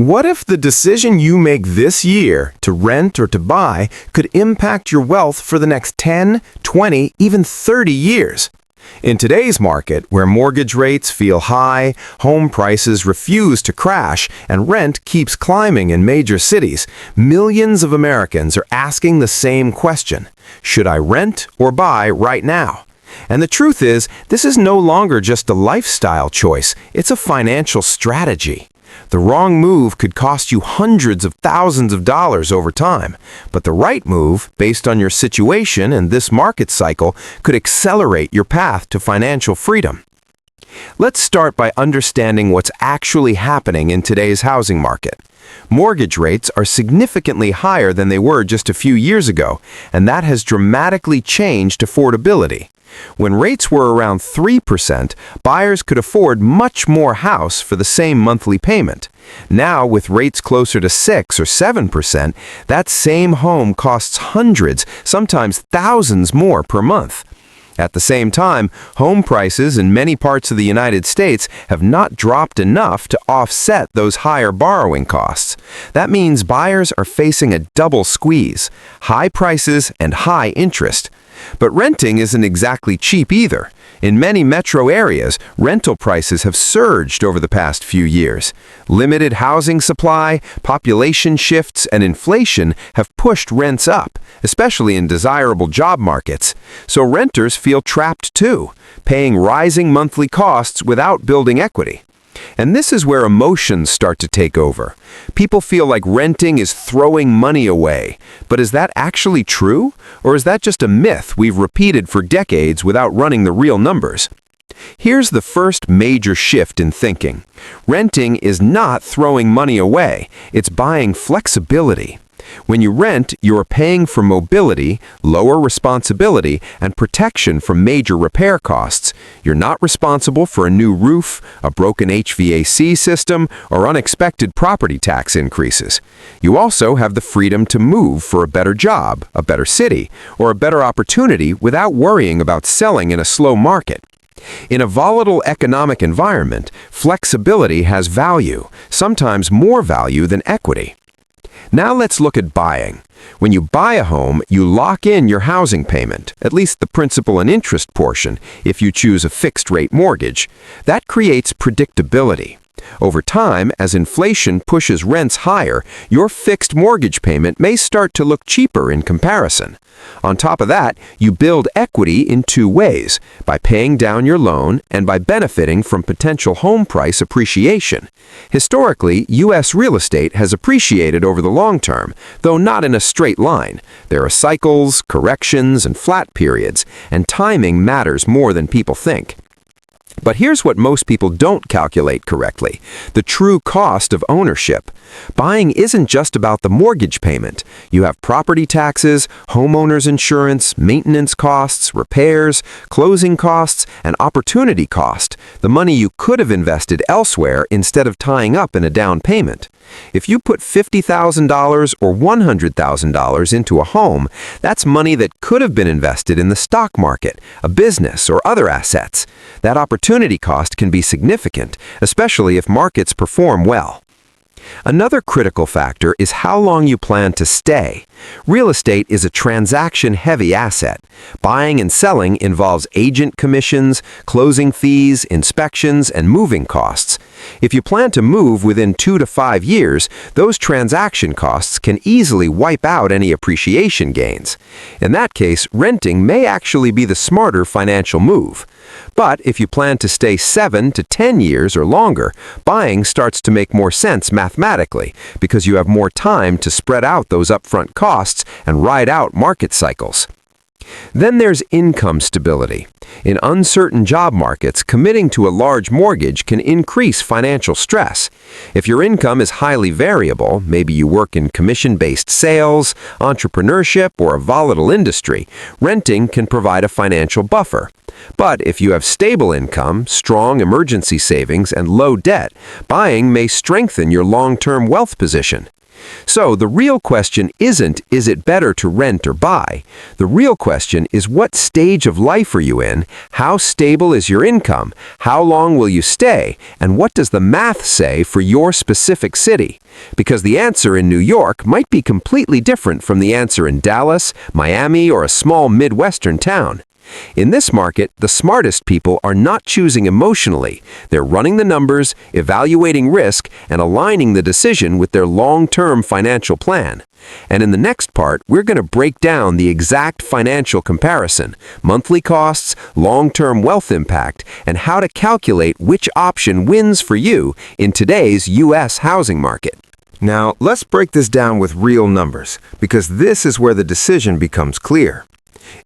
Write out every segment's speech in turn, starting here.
What if the decision you make this year to rent or to buy could impact your wealth for the next 10, 20, even 30 years? In today's market, where mortgage rates feel high, home prices refuse to crash, and rent keeps climbing in major cities, millions of Americans are asking the same question: should I rent or buy right now? And the truth is, this is no longer just a lifestyle choice, it's a financial strategy. The wrong move could cost you hundreds of thousands of dollars over time, but the right move, based on your situation and this market cycle, could accelerate your path to financial freedom. Let's start by understanding what's actually happening in today's housing market. Mortgage rates are significantly higher than they were just a few years ago, and that has dramatically changed affordability. When rates were around 3%, buyers could afford much more house for the same monthly payment. Now, with rates closer to 6 or 7%, that same home costs hundreds, sometimes thousands more per month. At the same time, home prices in many parts of the United States have not dropped enough to offset those higher borrowing costs. That means buyers are facing a double squeeze: high prices and high interest. But renting isn't exactly cheap either. In many metro areas, rental prices have surged over the past few years. Limited housing supply, population shifts, and inflation have pushed rents up, especially in desirable job markets. So renters feel trapped too, paying rising monthly costs without building equity. And this is where emotions start to take over. People feel like renting is throwing money away. But is that actually true? Or is that just a myth we've repeated for decades without running the real numbers? Here's the first major shift in thinking. Renting is not throwing money away. It's buying flexibility. When you rent, you're paying for mobility, lower responsibility, and protection from major repair costs. You're not responsible for a new roof, a broken HVAC system, or unexpected property tax increases. You also have the freedom to move for a better job, a better city, or a better opportunity without worrying about selling in a slow market. In a volatile economic environment, flexibility has value, sometimes more value than equity. Now let's look at buying. When you buy a home, you lock in your housing payment, at least the principal and interest portion, if you choose a fixed-rate mortgage. That creates predictability. Over time, as inflation pushes rents higher, your fixed mortgage payment may start to look cheaper in comparison. On top of that, you build equity in two ways: by paying down your loan and by benefiting from potential home price appreciation. Historically, U.S. real estate has appreciated over the long term, though not in a straight line. There are cycles, corrections, and flat periods, and timing matters more than people think. But here's what most people don't calculate correctly: the true cost of ownership. Buying isn't just about the mortgage payment. You have property taxes, homeowners insurance, maintenance costs, repairs, closing costs, and opportunity cost, the money you could have invested elsewhere instead of tying up in a down payment. If you put $50,000 or $100,000 into a home, that's money that could have been invested in the stock market, a business, or other assets. That opportunity cost can be significant, especially if markets perform well. Another critical factor is how long you plan to stay. Real estate is a transaction-heavy asset. Buying and selling involves agent commissions, closing fees, inspections, and moving costs. If you plan to move within 2 to 5 years, those transaction costs can easily wipe out any appreciation gains. In that case, renting may actually be the smarter financial move. But if you plan to stay 7 to 10 years or longer, buying starts to make more sense mathematically because you have more time to spread out those upfront costs and ride out market cycles. Then there's income stability. In uncertain job markets, committing to a large mortgage can increase financial stress. If your income is highly variable, maybe you work in commission-based sales, entrepreneurship, or a volatile industry, renting can provide a financial buffer. But if you have stable income, strong emergency savings, and low debt, buying may strengthen your long-term wealth position. So the real question isn't, is it better to rent or buy? The real question is, what stage of life are you in? How stable is your income? How long will you stay? And what does the math say for your specific city? Because the answer in New York might be completely different from the answer in Dallas, Miami, or a small Midwestern town. In this market, the smartest people are not choosing emotionally. They're running the numbers, evaluating risk, and aligning the decision with their long-term financial plan. And in the next part, we're going to break down the exact financial comparison, monthly costs, long-term wealth impact, and how to calculate which option wins for you in today's U.S. housing market. Now, let's break this down with real numbers, because this is where the decision becomes clear.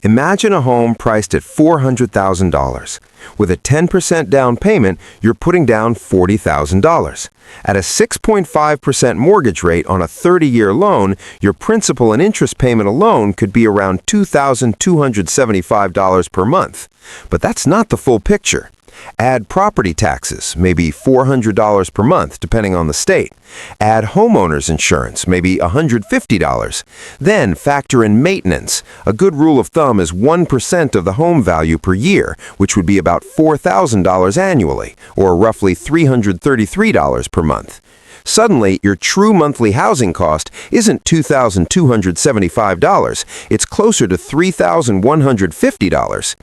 Imagine a home priced at $400,000. With a 10% down payment, you're putting down $40,000. At a 6.5% mortgage rate on a 30-year loan, your principal and interest payment alone could be around $2,275 per month. But that's not the full picture. Add property taxes, maybe $400 per month, depending on the state. Add homeowners insurance, maybe $150. Then factor in maintenance. A good rule of thumb is 1% of the home value per year, which would be about $4,000 annually, or roughly $333 per month. Suddenly, your true monthly housing cost isn't $2,275. It's closer to $3,150.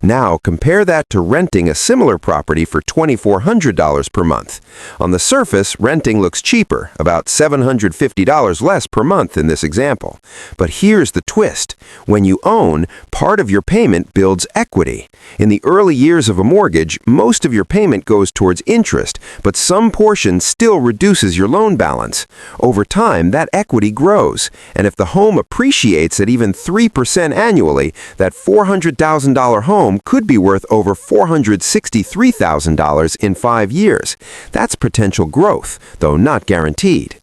Now, compare that to renting a similar property for $2,400 per month. On the surface, renting looks cheaper, about $750 less per month in this example. But here's the twist. When you own, part of your payment builds equity. In the early years of a mortgage, most of your payment goes towards interest, but some portion still reduces your loan balance. Over time, that equity grows, and if the home appreciates at even 3% annually, that $400,000 home could be worth over $463,000 in 5 years. That's potential growth, though not guaranteed.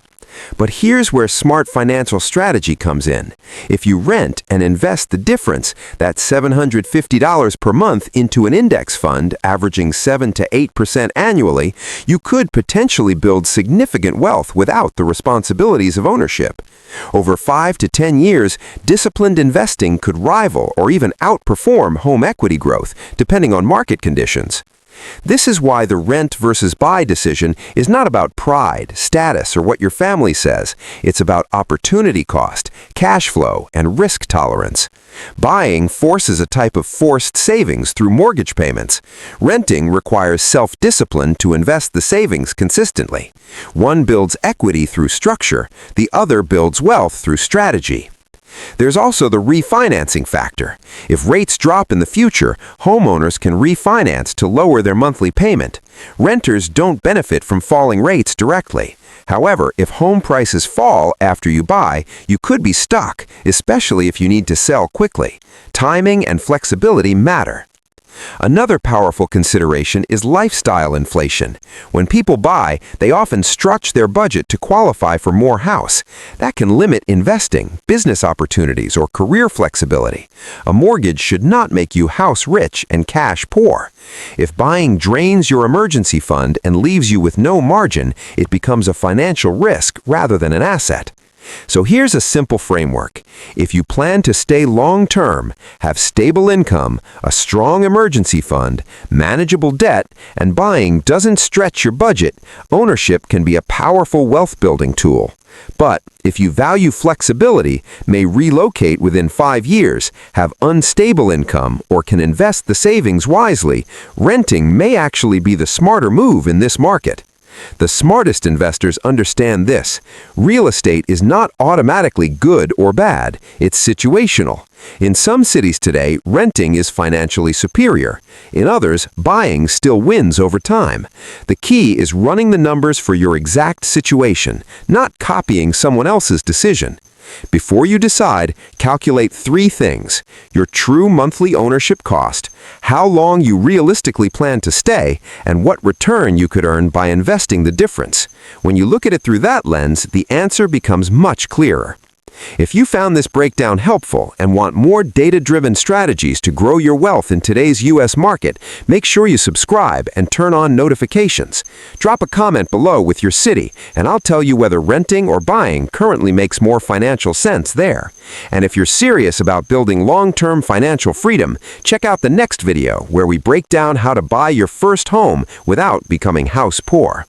But here's where smart financial strategy comes in. If you rent and invest the difference, that's $750 per month, into an index fund averaging 7 to 8% annually, you could potentially build significant wealth without the responsibilities of ownership. Over 5 to 10 years, disciplined investing could rival or even outperform home equity growth, depending on market conditions. This is why the rent versus buy decision is not about pride, status, or what your family says. It's about opportunity cost, cash flow, and risk tolerance. Buying forces a type of forced savings through mortgage payments. Renting requires self-discipline to invest the savings consistently. One builds equity through structure, the other builds wealth through strategy. There's also the refinancing factor. If rates drop in the future, homeowners can refinance to lower their monthly payment. Renters don't benefit from falling rates directly. However, if home prices fall after you buy, you could be stuck, especially if you need to sell quickly. Timing and flexibility matter. Another powerful consideration is lifestyle inflation. When people buy, they often stretch their budget to qualify for more house. That can limit investing, business opportunities, or career flexibility. A mortgage should not make you house rich and cash poor. If buying drains your emergency fund and leaves you with no margin, it becomes a financial risk rather than an asset. So here's a simple framework. If you plan to stay long-term, have stable income, a strong emergency fund, manageable debt, and buying doesn't stretch your budget, ownership can be a powerful wealth-building tool. But if you value flexibility, may relocate within 5 years, have unstable income, or can invest the savings wisely, renting may actually be the smarter move in this market. The smartest investors understand this. Real estate is not automatically good or bad. It's situational. In some cities today, renting is financially superior. In others, buying still wins over time. The key is running the numbers for your exact situation, not copying someone else's decision. Before you decide, calculate 3 things: your true monthly ownership cost, how long you realistically plan to stay, and what return you could earn by investing the difference. When you look at it through that lens, the answer becomes much clearer. If you found this breakdown helpful and want more data-driven strategies to grow your wealth in today's U.S. market, make sure you subscribe and turn on notifications. Drop a comment below with your city, and I'll tell you whether renting or buying currently makes more financial sense there. And if you're serious about building long-term financial freedom, check out the next video where we break down how to buy your first home without becoming house poor.